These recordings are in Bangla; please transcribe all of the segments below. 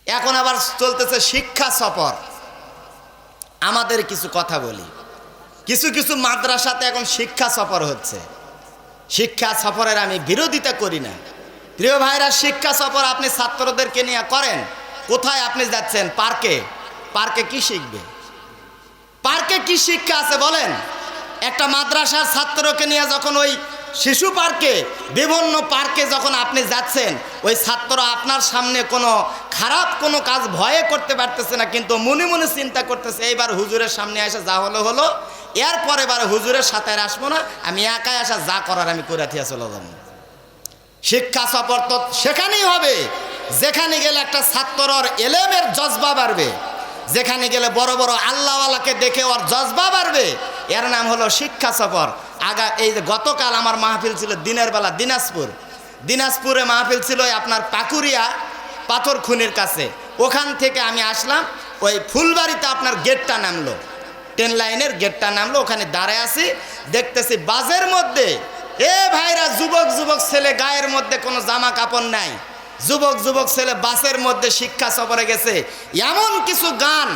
এখন আবার চলতেছে শিক্ষা সফর। আমাদের কিছু কথা বলি, কিছু কিছু মাদ্রাসাতে এখন শিক্ষা সফর হচ্ছে। শিক্ষা সফরের আমি বিরোধিতা করি না। প্রিয় ভাইরা, শিক্ষা সফর আপনি ছাত্রদেরকে নিয়ে করেন। কোথায় আপনি যাচ্ছেন? পার্কে। পার্কে কি শিখবে? পার্কে কি শিক্ষা আছে বলেন? একটা মাদ্রাসার ছাত্রকে নিয়ে যখন ওই শিশু পার্কে, বিভিন্ন পার্কে যখন আপনি যাচ্ছেন, ওই ছাত্র আপনার সামনে কোনো খারাপ কোনো কাজ ভয়ে করতে পারতেছে না, কিন্তু মনে মনে চিন্তা করতেছে এইবার হুজুরের সামনে এসে যা হলো হলো, এরপরে এবার হুজুরের সাথে আর আসবো না, আমি একাই আসা যা করার আমি করে থিয়া চলে যাবো। শিক্ষা সফর তো সেখানেই হবে যেখানে গেলে একটা ছাত্রর এলেমের জজবা বাড়বে, যেখানে গেলে বড় বড় আল্লাহওয়ালাকে দেখে ওর জজবা বাড়বে, এর নাম হলো শিক্ষা সফর। এই যে গতকাল আমার মাহফিল ছিল দিনের বেলা দিনাজপুরে মাহফিল ছিল আপনার পাকুরিয়া পাথর খুনির কাছে। ওখান থেকে আমি আসলাম, ওই ফুলবাড়িতে আপনার গেটটা নামলো, ট্রেন লাইনের গেটটা নামলো, ওখানে দাঁড়ায় আছি, দেখতেছি বাসের মধ্যে ভাইরা যুবক যুবক ছেলে, গায়ের মধ্যে কোনো জামা কাপড় নাই, যুবক ছেলে বাসের মধ্যে শিক্ষা সফরে গেছে। এমন কিছু গান,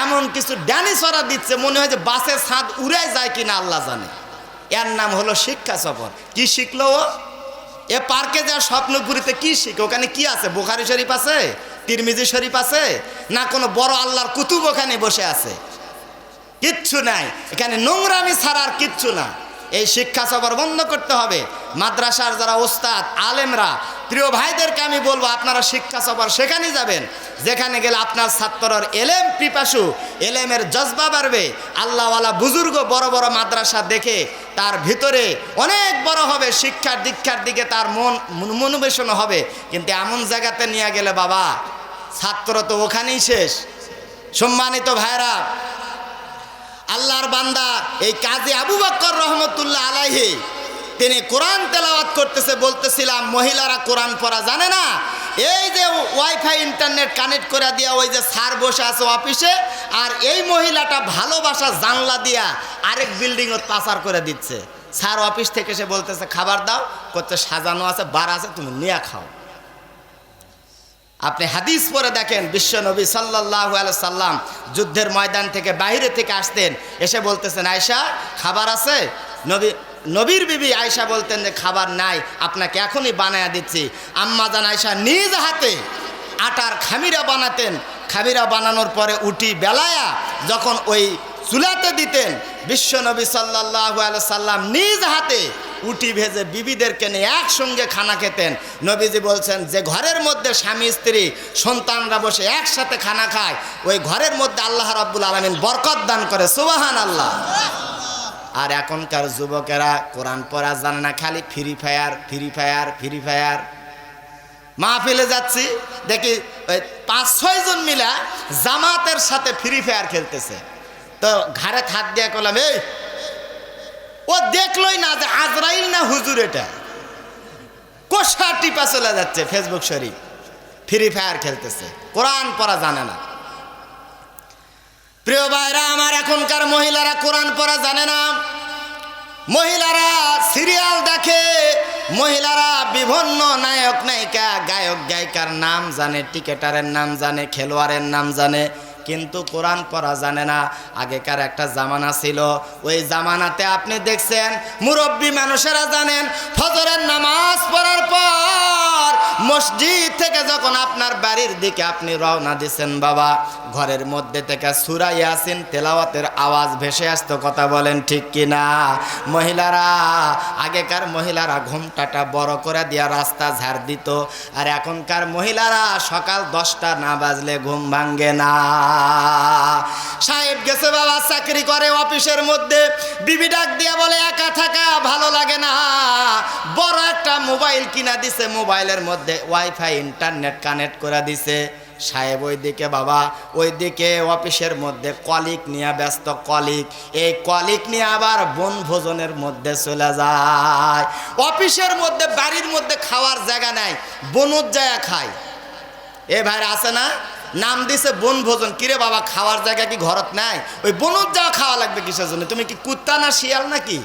এমন কিছু ড্যানি সরা দিচ্ছে, মনে হয় যে বাসের ছাদ উড়ে যায় কিনা আল্লাহ জানে। এর নাম হলো শিক্ষা সফর। কি শিখলো ও? এ পার্কে যা স্বপ্নপুরীতে কি শিখে? ওখানে কি আছে? বুখারী শরীফ আছে, তিরমিজি শরীফ আছে, না কোনো বড় আল্লাহর কুতুব ওখানে বসে আছে? কিচ্ছু নাই, এখানে নোংরামি ছাড়া আর কিচ্ছু না। এই শিক্ষা সফর বন্ধ করতে হবে। মাদ্রাসার যারা ওস্তাদ আলেমরা, প্রিয় ভাইদেরকে আমি বলবো, আপনারা শিক্ষা সফর সেখানেই যাবেন যেখানে গেলে আপনার ছাত্রর এলেম পিপাসু, এলেমের জজবা বাড়বে। আল্লাহওয়ালা বুজুর্গ বড় বড় মাদ্রাসা দেখে তার ভিতরে অনেক বড় হবে, শিক্ষার দীক্ষার দিকে তার মনোবেশন হবে। কিন্তু এমন জায়গাতে নিয়ে গেলে বাবা, ছাত্র তো ওখানেই শেষ। সম্মানিত ভাইরা, আল্লাহর বান্দা এই কাজী আবু বকর রহমতুল্লাহ আলাইহি, তিনি কোরআন তেলাওয়াত করতেছে, বলতেছিলাম মহিলারা কোরআন পড়া জানে না। এই যে ওয়াইফাই ইন্টারনেট কানেক্ট করে দিয়া ওই যে স্যার বসে আছে অফিসে, আর এই মহিলাটা ভালোবাসা জানলা দিয়া আরেক বিল্ডিং পাচার করে দিচ্ছে। স্যার অফিস থেকে সে বলতেছে খাবার দাও, করতে সাজানো আছে, বার আছে, তুমি নিয়ে খাও। আপনি হাদিস পড়ে দেখেন, বিশ্ব নবী সাল্লাল্লাহু আলাইহি সাল্লাম যুদ্ধের ময়দান থেকে বাইরে থেকে আসতেন, এসে বলতেছেন আয়েশা খাবার আছে? নবীর বিবি আয়েশা বলতেন যে খাবার নাই, আপনাকে এখনই বানায়া দিচ্ছি। আম্মা জান আয়েশা নিজ হাতে আটার খামিরা বানাতেন, খামিরা বানানোর পরে উটি বেলায়া যখন ওই চুলাতে দিতেন, বিশ্ব নবী সাল্লাল্লাহু আলাইহি সাল্লাম নিজ হাতে উটি ভেজে বিবিদেরকে নিয়ে একসঙ্গে খানা খেতেন। নবীজি বলছেন যে ঘরের মধ্যে স্বামী স্ত্রী সন্তানরা বসে একসাথে খানা খায়, ওই ঘরের মধ্যে আল্লাহ রাব্বুল আলামিন বরকত দান করে। সুবহানাল্লাহ। আর এখনকার যুবকেরা কোরআন পড়া জানে না, খালি ফ্রি ফায়ার। মাহফিলে যাচ্ছি, দেখি 5-6 জন মিলা জামাতের সাথে ফ্রি ফায়ার খেলতেছে। তো ঘাড়ে হাত দিয়ে করলাম, ও দেখলই না যে আজরাইল না হুজুর, এটা কোষা টিপা চলে যাচ্ছে ফেসবুক শরীফ, ফ্রি ফায়ার খেলতেছে, কোরআন পড়া জানে না। প্রিয় ভাইরা আমার, এখনকার মহিলারা কোরআন পড়া জানে না, মহিলারা সিরিয়াল দেখে, মহিলারা বিভিন্ন নায়ক নায়িকা গায়ক গায়িকার নাম জানে, টিকেটারের নাম জানে, খেলোয়াড়ের নাম জানে, কিন্তু কোরআন পড়া জানে না। আগেকার একটা জামানা ছিল, ওই জামানাতে আপনি দেখছেন মুরব্বী মানুষেরা জানেন ফজরের নামাজ পড়ার পর মসজিদ থেকে যখন আপনার বাড়ির দিকে আপনি রওনা দিছেন বাবা, ঘরের মধ্যে থেকে সূরা ইয়াসিন তেলাওয়াতের আওয়াজ ভেসে আসতো। কথা বলেন ঠিক কিনা? মহিলারা, আগেকার মহিলারা ঘুমটাটা বড় করে দিয়া রাস্তা ঝাড় দিত, আর এখনকার মহিলারা সকাল 10টা না বাজলে ঘুম ভাঙ্গে না। সাহেব গেছে বাবা চাকরি করে অফিসের মধ্যে, বিবি ডাক দিয়া বলে একা থাকা ভালো লাগে না, বড় একটা মোবাইল কিনা দিছে, মোবাইলের মধ্যে ওয়াইফাই ইন্টারনেট কানেক্ট করে দিছে। সাহেব ওইদিকে বাবা, ওইদিকে অফিসের মধ্যে কলিগ নিয়ে ব্যস্ত, এই কলিগ নিয়ে আবার বনভোজনের মধ্যে চলে যায়। অফিসের মধ্যে বাড়ির মধ্যে খাওয়ার জায়গা নাই, বনুর জায়গা খায়। এ ভাই আছে না, নাম দিছে বনভোজন। কিরে বাবা, খাওয়ার জায়গা কি ঘরত নাই? ওই বনুর জায়গা খাওয়া লাগবে কিসের জন্য? তুমি কি কুত্তা না শিয়াল নাকি?